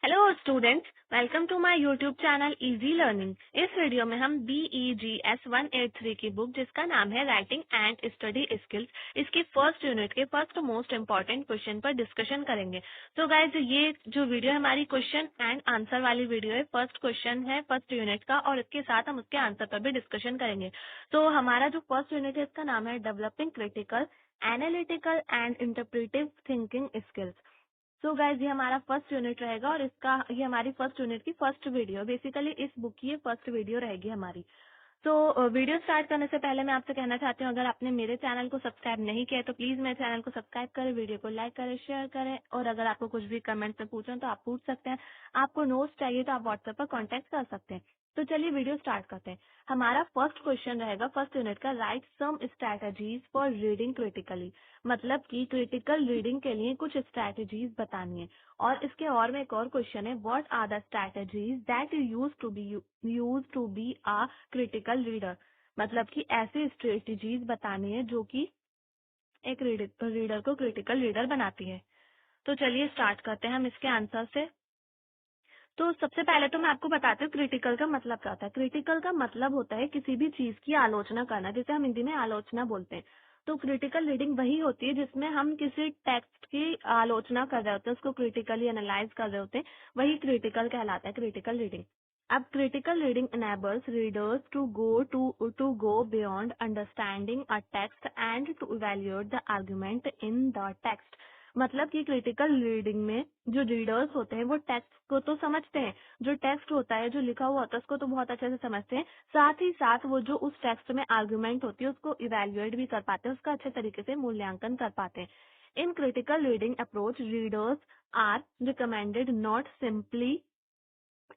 Hello students, welcome to my YouTube channel easy learning. इस video में हम BEGS 183 की बुक जिसका नाम है राइटिंग एंड स्टडी स्किल्स, इसकी फर्स्ट यूनिट के फर्स्ट मोस्ट इम्पॉर्टेंट क्वेश्चन पर डिस्कशन करेंगे। तो गाइज, ये जो वीडियो है हमारी क्वेश्चन एंड आंसर वाली वीडियो है। फर्स्ट क्वेश्चन है फर्स्ट यूनिट का और इसके साथ हम उसके आंसर पर भी डिस्कशन करेंगे। तो हमारा जो फर्स्ट यूनिट है इसका नाम है developing critical, analytical and interpretive thinking skills. So guys, ये हमारा फर्स्ट यूनिट रहेगा और ये हमारी फर्स्ट यूनिट की फर्स्ट वीडियो, बेसिकली इस बुक की ये फर्स्ट वीडियो रहेगी हमारी। तो वीडियो स्टार्ट करने से पहले मैं आपसे कहना चाहती हूँ, अगर आपने मेरे चैनल को सब्सक्राइब नहीं किया है तो प्लीज मेरे चैनल को सब्सक्राइब करें, वीडियो को लाइक करें, शेयर करें। और अगर आपको कुछ भी कमेंट में पूछना तो आप पूछ सकते हैं। आपको नोट्स चाहिए तो आप व्हाट्सएप पर कॉन्टेक्ट कर सकते हैं। तो चलिए वीडियो स्टार्ट करते हैं। हमारा फर्स्ट क्वेश्चन रहेगा फर्स्ट यूनिट का, write some strategies for reading critically. मतलब कि क्रिटिकल रीडिंग के लिए कुछ स्ट्रैटेजीज बतानी है। और इसके और में एक और क्वेश्चन है, what are the strategies that use to be a critical reader. मतलब कि ऐसी स्ट्रेटेजीज बतानी है जो कि एक रीडर को क्रिटिकल रीडर बनाती है। तो चलिए स्टार्ट करते हैं हम इसके आंसर से। तो सबसे पहले तो मैं आपको बताती हूँ क्रिटिकल का मतलब क्या होता है। क्रिटिकल का मतलब होता है किसी भी चीज की आलोचना करना, जिसे हम हिंदी में आलोचना बोलते हैं। तो क्रिटिकल रीडिंग वही होती है जिसमें हम किसी टेक्स्ट की आलोचना कर रहे होते हैं, उसको क्रिटिकली एनालाइज कर रहे होते हैं, वही क्रिटिकल कहलाता है, क्रिटिकल रीडिंग। अब critical reading enables readers to go beyond understanding a text and to evaluate the argument in the text। मतलब कि क्रिटिकल रीडिंग में जो रीडर्स होते हैं वो टेक्स्ट को तो समझते हैं, जो टेक्स्ट होता है जो लिखा हुआ होता है उसको तो बहुत अच्छे से समझते हैं, साथ ही साथ वो जो उस टेक्स्ट में आर्गुमेंट होती है उसको इवेल्युएट भी कर पाते हैं, उसका अच्छे तरीके से मूल्यांकन कर पाते हैं। In critical reading approach readers are recommended not simply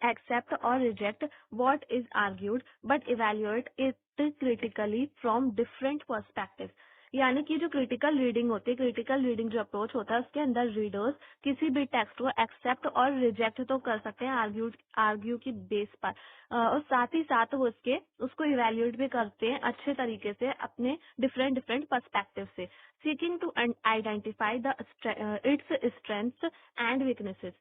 accept or reject what is argued but evaluate it critically from different perspectives। यानी कि जो क्रिटिकल रीडिंग होती है, क्रिटिकल रीडिंग जो अप्रोच होता है उसके अंदर रीडर्स किसी भी टेक्स्ट को एक्सेप्ट और रिजेक्ट तो कर सकते हैं आर्ग्यू की बेस पर, और साथ ही साथ वो उसको इवेल्युएट भी करते हैं अच्छे तरीके से अपने डिफरेंट डिफरेंट पर्सपेक्टिव से, seeking to identify the its strengths and weaknesses.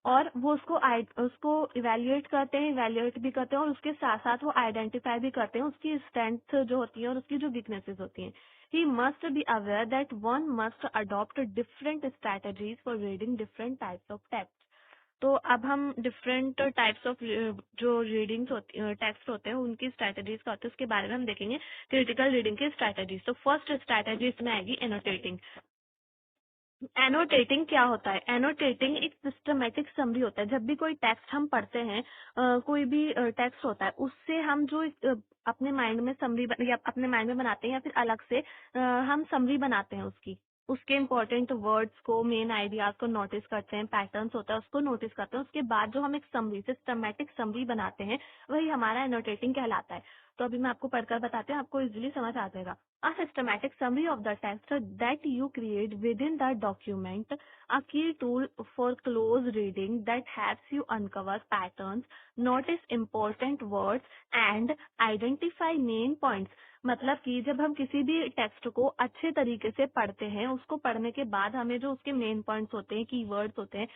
और वो उसको इवेल्युएट करते हैं, इवेल्युएट भी करते हैं और उसके साथ साथ वो आइडेंटिफाई भी करते हैं उसकी स्ट्रेंथ जो होती है और उसकी जो वीकनेसेस होती हैं। He must be aware that one must adopt different strategies for reading different types of text. तो अब हम डिफरेंट टाइप्स ऑफ जो रीडिंग्स होती टेक्स्ट होते हैं उनकी स्ट्रैटेजीज का होता है उसके बारे में हम देखेंगे, क्रिटिकल रीडिंग की स्ट्रैटेजीज। तो फर्स्ट स्ट्रैटेजी इसमें आएगी एनोटेटिंग। एनोटेटिंग क्या होता है? एनोटेटिंग एक सिस्टमेटिक समरी होता है। जब भी कोई टेक्स्ट हम पढ़ते हैं, कोई भी टेक्स्ट होता है, उससे हम जो अपने माइंड में समरी या अपने माइंड में बनाते हैं या फिर अलग से हम समरी बनाते हैं उसके इम्पोर्टेंट वर्ड्स को, मेन आइडियाज को नोटिस करते हैं, पैटर्न्स होता है उसको नोटिस करते हैं, उसके बाद जो हम एक समरी, सिस्टमेटिक समरी बनाते हैं, वही हमारा एनोटेटिंग कहलाता है। तो अभी मैं आपको पढ़कर बताती हूँ, आपको इजीली समझ आ जाएगा। A systematic summary of the text that you create within the document, a key tool for close reading that helps you uncover patterns, notice important words and identify main points। मतलब कि जब हम किसी भी text को अच्छे तरीके से पढ़ते हैं, उसको पढ़ने के बाद हमें जो उसके मेन पॉइंट्स होते हैं, कीवर्ड्स होते हैं,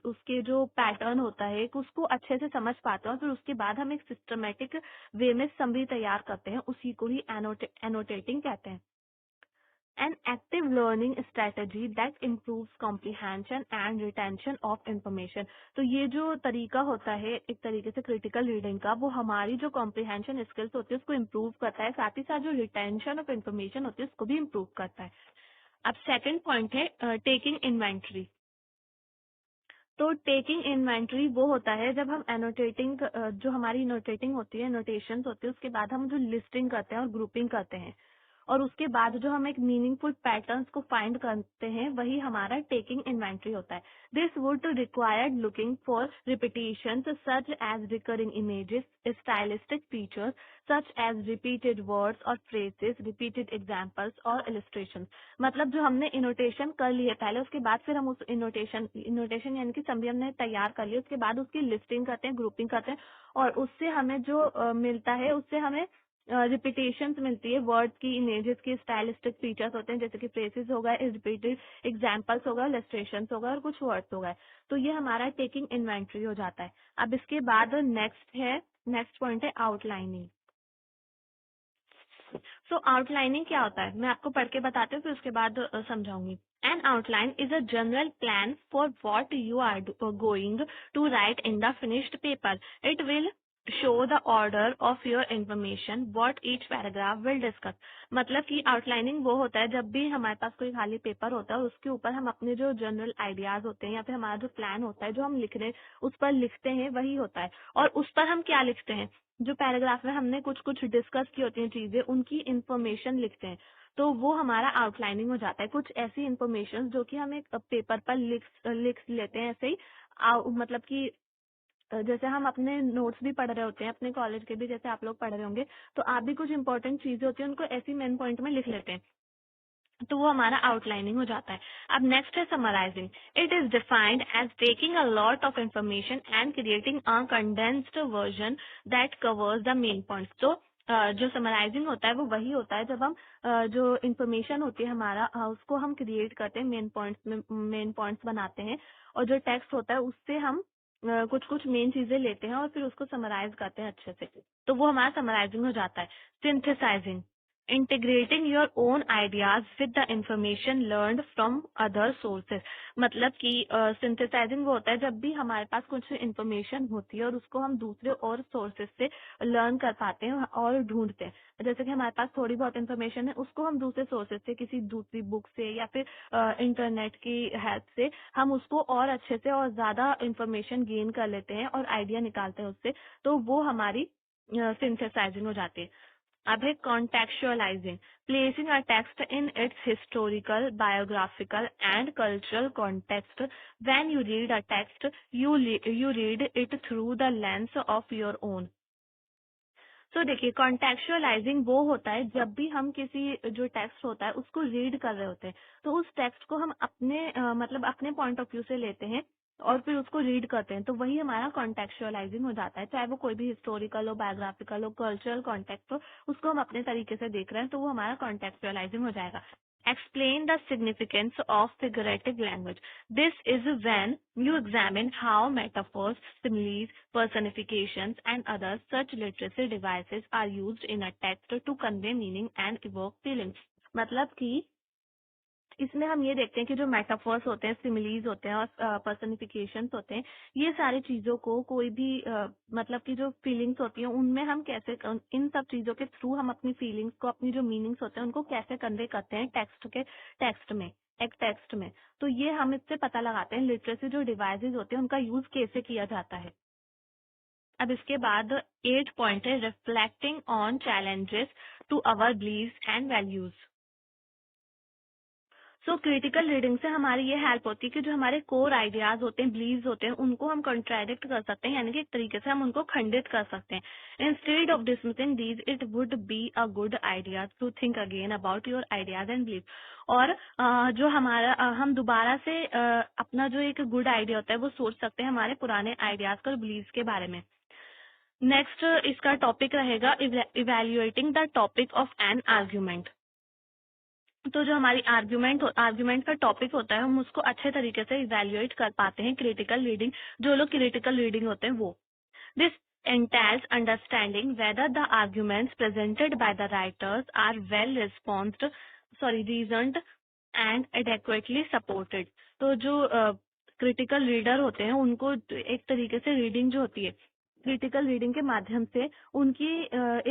उसके जो पैटर्न होता है उसको अच्छे से समझ पाते हैं और फिर उसके बाद हम एक सिस्टमेटिक वे में समरी तैयार करते हैं, उसी को ही एनोटेटिंग कहते हैं। An active learning strategy that improves comprehension and retention of information। तो ये जो तरीका होता है एक तरीके से क्रिटिकल रीडिंग का, वो हमारी जो कॉम्प्रिहेंशन स्किल्स होती है उसको इम्प्रूव करता है, साथ ही साथ जो रिटेंशन ऑफ इन्फॉर्मेशन होती है उसको भी इम्प्रूव करता है। अब सेकंड पॉइंट है टेकिंग इन्वेंट्री। तो टेकिंग इन्वेंट्री वो होता है जब हम एनोटेटिंग, जो हमारी नोटेटिंग होती है, नोटेशंस होती है, उसके बाद हम जो लिस्टिंग करते हैं और ग्रुपिंग करते हैं और उसके बाद जो हम एक मीनिंगफुल पैटर्न्स को फाइंड करते हैं, वही हमारा टेकिंग इन्वेंट्री होता है। This would required looking for repetitions such as recurring images, stylistic features such as repeated words और फ्रेजेस, रिपीटेड एग्जाम्पल्स और इलिस्ट्रेशन। मतलब जो हमने इनोटेशन कर ली है पहले, उसके बाद फिर हम उस इनोटेशन यानी कि समरी हमने तैयार कर ली, उसके बाद उसकी लिस्टिंग करते हैं, ग्रुपिंग करते हैं और उससे हमें जो मिलता है, उससे हमें रिपीटेशंस मिलती है वर्ड्स की, इमेजेस की, स्टाइलिस्टिक फीचर्स होते हैं जैसे कि फ्रेजेस हो गए, रिपीटेड एग्जाम्पल्स हो गए, इलस्ट्रेशंस हो गए और कुछ वर्ड्स हो गए। तो ये हमारा टेकिंग इन्वेंट्री हो जाता है। अब इसके बाद नेक्स्ट पॉइंट है आउटलाइनिंग। सो आउटलाइनिंग क्या होता है, मैं आपको पढ़ के बताती हूँ फिर उसके बाद समझाऊंगी। An outline is a general plan for what you are going to write in the finished paper. It will show the order of your information what each paragraph will discuss. मतलब कि आउटलाइनिंग वो होता है जब भी हमारे पास कोई खाली पेपर होता है उसके ऊपर हम अपने जो जनरल आइडियाज होते हैं या फिर हमारा जो प्लान होता है जो हम लिख रहे उस पर लिखते हैं वही होता है। और उस पर हम क्या लिखते हैं, जो पैराग्राफ में हमने कुछ कुछ डिस्कस की होती हैं चीजें उनकी इंफॉर्मेशन लिखते हैं। तो वो हमारा आउटलाइनिंग हो जाता है। कुछ ऐसी इंफॉर्मेशन जो कि हम एक पेपर पर लिख लेते हैं ऐसे ही मतलब कि जैसे हम अपने नोट्स भी पढ़ रहे होते हैं अपने कॉलेज के भी, जैसे आप लोग पढ़ रहे होंगे तो आप भी कुछ इंपॉर्टेंट चीजें होती हैं उनको ऐसी मेन पॉइंट में लिख लेते हैं। तो वो हमारा आउटलाइनिंग हो जाता है। अब नेक्स्ट है summarising. It is defined as taking a lot of information and creating a condensed version that covers the main points. तो जो समराइजिंग होता है वो वही होता है जब हम जो इंफॉर्मेशन होती है हमारा उसको हम क्रिएट करते हैं, मेन पॉइंट्स बनाते हैं और जो टेक्स्ट होता है उससे हम कुछ कुछ मेन चीजें लेते हैं और फिर उसको समराइज करते हैं अच्छे से। तो वो हमारा समराइजिंग हो जाता है। Synthesising, integrating your own ideas with the information learned from other sources। मतलब कि सिंथेसाइजिंग वो होता है जब भी हमारे पास कुछ इंफॉर्मेशन होती है और उसको हम दूसरे और सोर्सेज से लर्न कर पाते हैं और ढूंढते हैं। जैसे कि हमारे पास थोड़ी बहुत इंफॉर्मेशन है उसको हम दूसरे सोर्सेज से, किसी दूसरी बुक से या फिर इंटरनेट की हेल्प से हम उसको और अच्छे से और ज्यादा इंफॉर्मेशन गेन कर लेते हैं और आइडिया निकालते हैं उससे। तो वो हमारी सिंथेसाइजिंग हो जाती है। अब है contextualizing, placing a text in its historical, biographical and cultural context। When you read a text, you read it through the lens of your own। तो देखिए कॉन्टेक्चुअलाइजिंग वो होता है जब भी हम किसी जो टेक्स्ट होता है उसको रीड कर रहे होते हैं तो उस टेक्स्ट को हम अपने मतलब अपने पॉइंट ऑफ व्यू से लेते हैं और फिर उसको रीड करते हैं। तो वही हमारा कॉन्टेक्चुअलाइजिंग हो जाता है। चाहे वो कोई भी हिस्टोरिकल हो, बायोग्राफिकल हो, कल्चरल कॉन्टेक्स्ट हो, उसको हम अपने तरीके से देख रहे हैं तो वो हमारा कॉन्टेक्चुअलाइजिंग हो जाएगा। Explain the significance of figurative language। This is when you examine how metaphors, similes, personifications, and other such literacy devices are used in a text to convey meaning and evoke feelings। मतलब कि इसमें हम ये देखते हैं कि जो metaphors होते हैं, सिमिलीज होते हैं और पर्सनिफिकेशंस होते हैं, ये सारी चीजों को कोई भी मतलब कि जो फीलिंग्स होती हैं उनमें हम कैसे इन सब चीजों के थ्रू हम अपनी फीलिंग्स को, अपनी जो मीनिंग्स होते हैं उनको कैसे कन्वे करते हैं टेक्स्ट में। तो ये हम इससे पता लगाते हैं लिटरेसी जो डिवाइसेस होते हैं उनका यूज कैसे किया जाता है। अब इसके बाद 8 पॉइंट है reflecting on challenges to our beliefs and values. So critical reading से हमारी ये हेल्प होती है कि जो हमारे कोर आइडियाज होते हैं, बिलीव्स होते हैं, उनको हम कंट्राडिक्ट कर सकते हैं, यानी कि एक तरीके से हम उनको खंडित कर सकते हैं। Instead of dismissing these, it would be a good idea to think again about your ideas and believe. और जो हमारा हम दोबारा से अपना जो एक गुड आइडिया होता है वो सोच सकते हैं हमारे पुराने आइडियाज और बिलीव्स के बारे में। नेक्स्ट इसका टॉपिक रहेगा evaluating the topic of an argument. तो जो हमारी आर्ग्यूमेंट का टॉपिक होता है हम उसको अच्छे तरीके से इवेल्युएट कर पाते हैं क्रिटिकल रीडिंग, जो लोग क्रिटिकल रीडिंग होते हैं वो। This entails understanding whether the arguments presented by the writers are well reasoned and adequately supported। तो जो क्रिटिकल रीडर होते हैं उनको एक तरीके से रीडिंग जो होती है क्रिटिकल रीडिंग के माध्यम से उनकी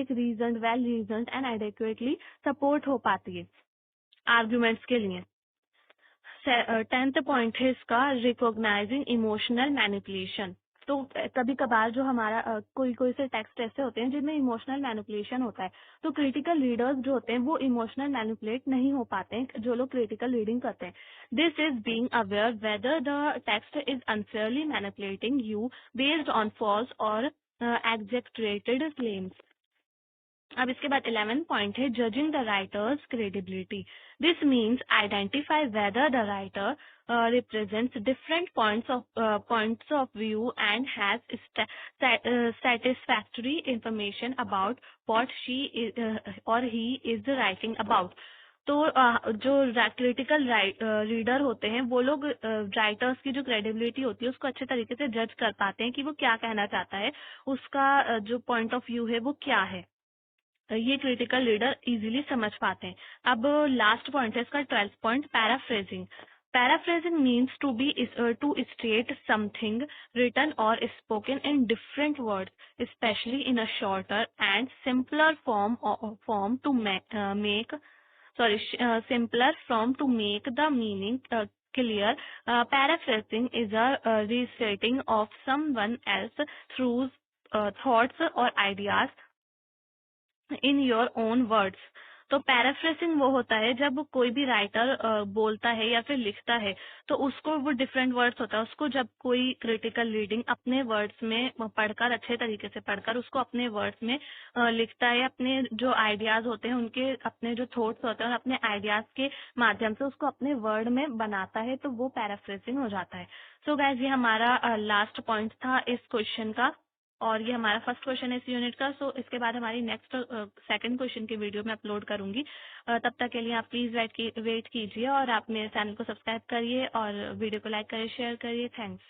एक वेल रीजन्ड एंड एडेक्वेटली सपोर्ट हो पाती है आर्ग्यूमेंट्स के लिए। 10th पॉइंट है इसका रिकॉग्नाइजिंग इमोशनल मैनिपुलेशन। तो कभी कभार जो हमारा कोई कोई से टेक्स्ट ऐसे होते हैं जिनमें इमोशनल मैनिपुलेशन होता है, तो क्रिटिकल रीडर्स जो होते हैं वो इमोशनल मैनिपुलेट नहीं हो पाते हैं जो लोग क्रिटिकल रीडिंग करते हैं। This is being aware whether the text is unfairly manipulating you based on false और एग्जेक्टरेटेड क्लेम्स। अब इसके बाद 11 पॉइंट है judging the writer's credibility. This means identify whether the writer represents different points of view and has satisfactory information about what she is, or he is writing about. तो जो critical reader होते हैं वो लोग writers की जो credibility होती है उसको अच्छे तरीके से जज कर पाते हैं कि वो क्या कहना चाहता है, उसका जो पॉइंट ऑफ व्यू है वो क्या है. ये क्रिटिकल रीडर इजीली समझ पाते हैं. अब लास्ट पॉइंट है इसका 12th point, paraphrasing. Paraphrasing means to state something written और spoken in different words specially in a shorter and simpler form to make simpler form to make the meaning clear. Paraphrasing is a restating of someone else through thoughts or ideas in your own words. तो paraphrasing वो होता है जब कोई भी writer बोलता है या फिर लिखता है तो उसको वो डिफरेंट वर्ड्स होता है, उसको जब कोई क्रिटिकल रीडिंग अपने वर्ड्स में पढ़कर, अच्छे तरीके से पढ़कर उसको अपने वर्ड्स में लिखता है, अपने जो आइडियाज होते हैं उनके अपने जो थॉट्स होते हैं और अपने आइडियाज के माध्यम से उसको अपने वर्ड में बनाता है, तो वो पैराफ्रेसिंग हो जाता है. सो गाइज, ये हमारा लास्ट पॉइंट था इस क्वेश्चन का और ये हमारा फर्स्ट क्वेश्चन है इस यूनिट का. सो इसके बाद हमारी नेक्स्ट सेकंड क्वेश्चन की वीडियो में अपलोड करूंगी. तब तक के लिए आप प्लीज वेट कीजिए और आप मेरे चैनल को सब्सक्राइब करिए और वीडियो को लाइक करिए, शेयर करिए. थैंक्स.